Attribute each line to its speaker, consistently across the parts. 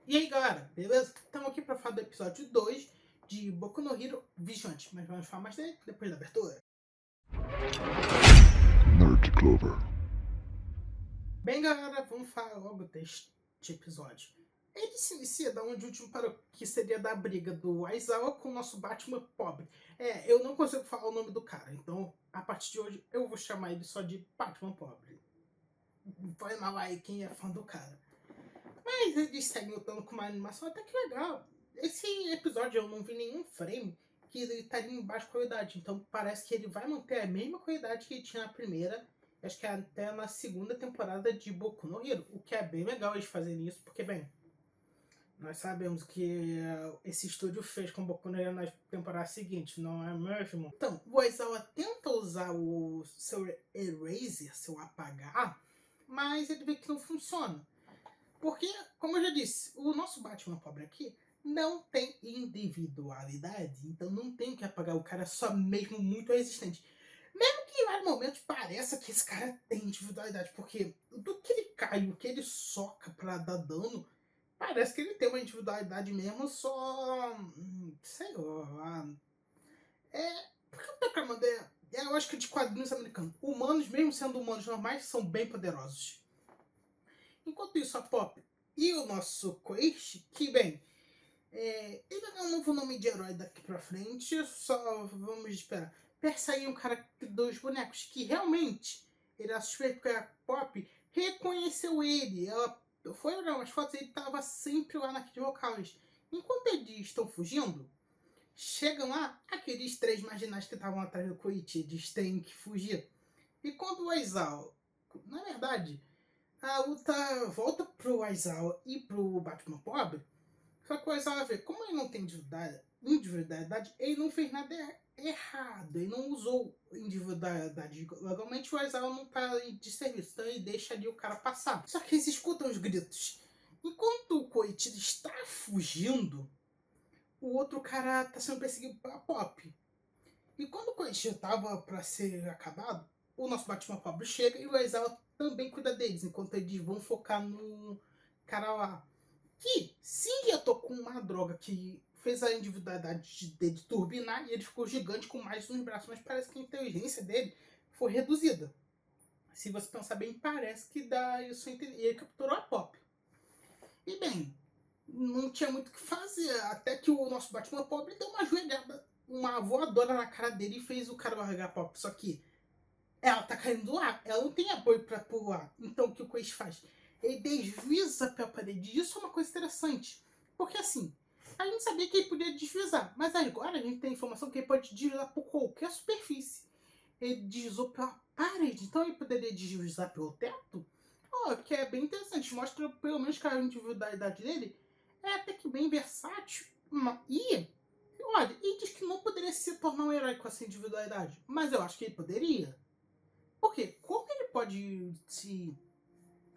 Speaker 1: E aí galera, beleza? Estamos aqui para falar do episódio 2 de Boku no Hero Vigilante, mas vamos falar mais dele depois da abertura.
Speaker 2: Nerd Clover.
Speaker 1: Bem galera, vamos falar logo deste episódio. Ele se inicia da onde o último parou, que seria da briga do Aizawa com o nosso Batman pobre. Eu não consigo falar o nome do cara, então a partir de hoje eu vou chamar ele só de Batman pobre. Põe mal aí quem é fã do cara. Mas eles seguem lutando com uma animação até que legal. Esse episódio eu não vi nenhum frame que ele estaria em baixa qualidade. Então parece que ele vai manter a mesma qualidade que ele tinha na primeira. Acho que até na segunda temporada de Boku no Hero. O que é bem legal eles fazerem isso, porque, bem, nós sabemos que esse estúdio fez com Boku no Hero na temporada seguinte, não é mesmo? Então, o Aizawa tenta usar o seu eraser, seu apagar, mas ele vê que não funciona. Porque, como eu já disse, o nosso Batman pobre aqui não tem individualidade. Então não tem que apagar o cara só mesmo muito resistente. Mesmo que em vários momentos pareça que esse cara tem individualidade. Porque do que ele cai, o que ele soca pra dar dano, parece que ele tem uma individualidade mesmo, só... sei lá... Porque eu tô reclamando, eu acho que de quadrinhos americanos, humanos, mesmo sendo humanos normais, são bem poderosos. Enquanto isso, a Pop e o nosso Koichi, que bem, ele não é um novo nome de herói daqui pra frente, só vamos esperar. Perseguem o cara dos bonecos, que realmente ele era suspeito que a Pop reconheceu ele. Ela foi olhar umas fotos e ele estava sempre lá naquele local. Enquanto eles estão fugindo, chegam lá aqueles três marginais que estavam atrás do Koichi, eles têm que fugir. E quando o Aizawa, na verdade, a luta volta pro Aizawa e pro Batman pobre. Só que o Aizawa vê, como ele não tem individualidade, ele não fez nada errado. Ele não usou individualidade. Legalmente o Aizawa não tá de serviço, então ele deixa ali o cara passar. Só que eles escutam os gritos. Enquanto o Koichi está fugindo, o outro cara tá sendo perseguido pela Pop. E quando o Koichi estava para ser acabado, o nosso Batman pobre chega e o Aizawa também cuida deles, enquanto eles vão focar no cara lá. Que sim, eu tô com uma droga que fez a individualidade dele turbinar e ele ficou gigante com mais uns braços, mas parece que a inteligência dele foi reduzida. Se você pensar bem, parece que dá isso a entender. E ele capturou a Pop. E bem, não tinha muito o que fazer, até que o nosso Batman pobre deu uma joelhada, uma voadora na cara dele e fez o cara largar a Pop. Só que ela tá caindo do ar, ela não tem apoio pra pular. Então o que o Quace faz? Ele desliza pela parede. Isso é uma coisa interessante. Porque assim, a gente sabia que ele podia deslizar, mas agora a gente tem a informação que ele pode deslizar por qualquer superfície. Ele deslizou pela parede, então ele poderia deslizar pelo teto? Que é bem interessante. Mostra pelo menos que a individualidade dele é até que bem versátil. E, olha, ele diz que não poderia se tornar um herói com essa individualidade, mas eu acho que ele poderia. Porque como ele pode se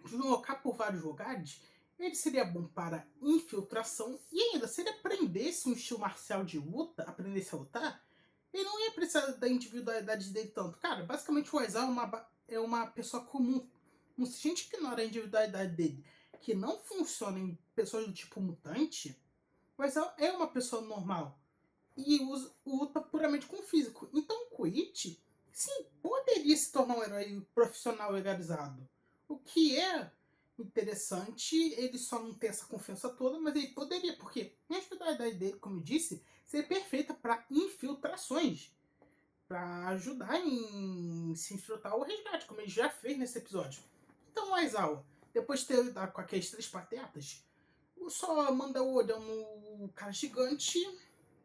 Speaker 1: deslocar por vários lugares, ele seria bom para infiltração e ainda, se ele aprendesse um estilo marcial de luta, aprendesse a lutar, ele não ia precisar da individualidade dele tanto. Cara, basicamente o Aizawa é uma pessoa comum. Se a gente ignora a individualidade dele, que não funciona em pessoas do tipo mutante, o Aizawa é uma pessoa normal e luta puramente com o físico. Então o Koichi, sim, poderia se tornar um herói profissional legalizado. O que é interessante, ele só não tem essa confiança toda, mas ele poderia, porque a especialidade dele, como eu disse, seria perfeita para infiltrações, para ajudar em se infiltrar o resgate, como ele já fez nesse episódio. Então o Aizawa, depois de ter lidado com aqueles três patetas, só manda o olhão no cara gigante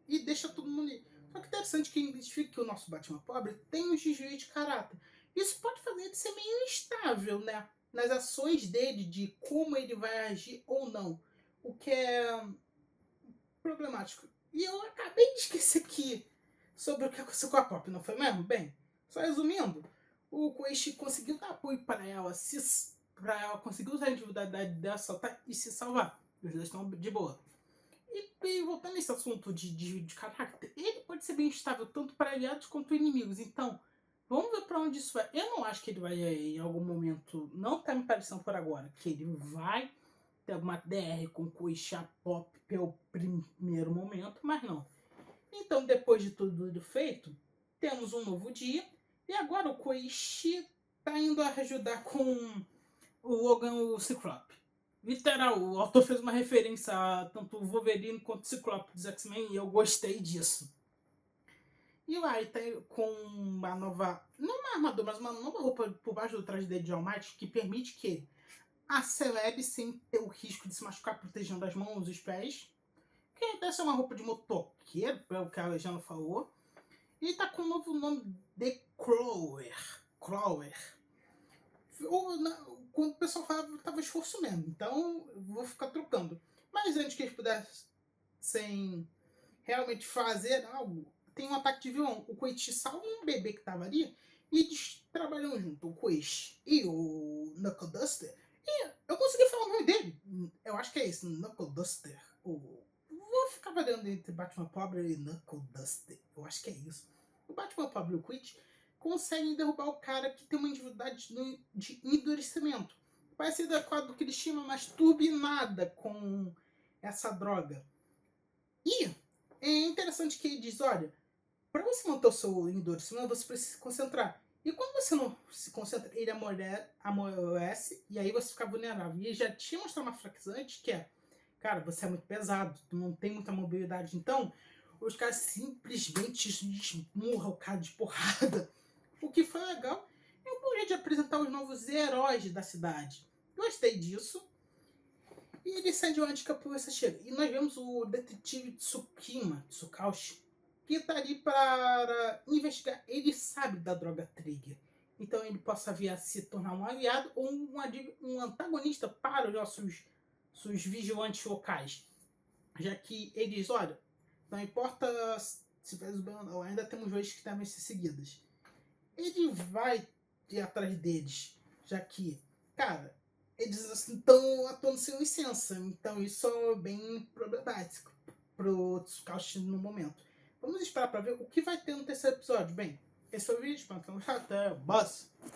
Speaker 1: e deixa todo mundo ali. Só que interessante que identifica que o nosso Batman pobre tem um desvio de caráter. Isso pode fazer ele ser meio instável, né? Nas ações dele, de como ele vai agir ou não. O que é problemático. E eu acabei de esquecer aqui sobre o que aconteceu com a Pop, não foi mesmo? Bem, só resumindo, o Koichi conseguiu dar apoio para ela, para ela conseguir usar a individualidade dela, saltar e se salvar. Os dois estão de boa. E voltando nesse assunto de caráter, ele pode ser bem instável tanto para aliados quanto inimigos. Então, vamos ver para onde isso vai. Eu não acho que ele vai, em algum momento, não tá me parecendo por agora, que ele vai ter alguma DR com Koichi Pop pelo primeiro momento, mas não. Então, depois de tudo feito, temos um novo dia, e agora o Koichi tá indo ajudar com o Logan o Ciclope. Literal, o autor fez uma referência a tanto o Wolverine quanto o Ciclope dos X-Men e eu gostei disso. E lá ele tá com uma nova, não uma armadura, mas uma nova roupa por baixo do traje dele de All Might que permite que ele acelere sem ter o risco de se machucar protegendo as mãos e os pés. Que deve ser uma roupa de motoqueiro, pelo que a Alejandra falou. E tá com o novo nome de Crawler. Crawler. Quando o pessoal falava, tava esforço mesmo. Então, eu vou ficar trocando. Mas antes que eles pudessem realmente fazer algo, tem um ataque de vilão. O Koichi salva um bebê que tava ali e eles trabalham junto. O Koichi e o Knuckle Duster. E eu consegui falar o nome dele. Eu acho que é esse, Knuckle Duster. Vou ficar variando entre Batman Pobre e Knuckle Duster. Eu acho que é isso. O Batman Pobre e o Quit conseguem derrubar o cara que tem uma individualidade de endurecimento. Parece adequado do que ele chama, mas turbinada com essa droga. E é interessante que ele diz, olha, para você manter o seu endurecimento, você precisa se concentrar. E quando você não se concentra, ele amolece e aí você fica vulnerável. E ele já tinha mostrado uma fraquezante que é, cara, você é muito pesado, tu não tem muita mobilidade. Então, os caras simplesmente esmurram o cara de porrada. O que foi legal. E o jeito de apresentar os novos heróis da cidade. Gostei disso. E ele sai de onde que a polícia chega. E nós vemos o detetive Tsukaushi, que está ali para investigar. Ele sabe da droga Trigger. Então ele possa vir a se tornar um aliado ou um antagonista para os nossos vigilantes locais. Já que ele diz, olha, não importa se fez o bem ou não, ainda temos leis que devem ser seguidas. Ele vai ir atrás deles, já que, cara, eles estão atuando sem licença, então isso é bem problemático pro Tsukaushi no momento. Vamos esperar para ver o que vai ter no terceiro episódio. Bem, esse foi o vídeo, espero que tenham gostado. Até, boss!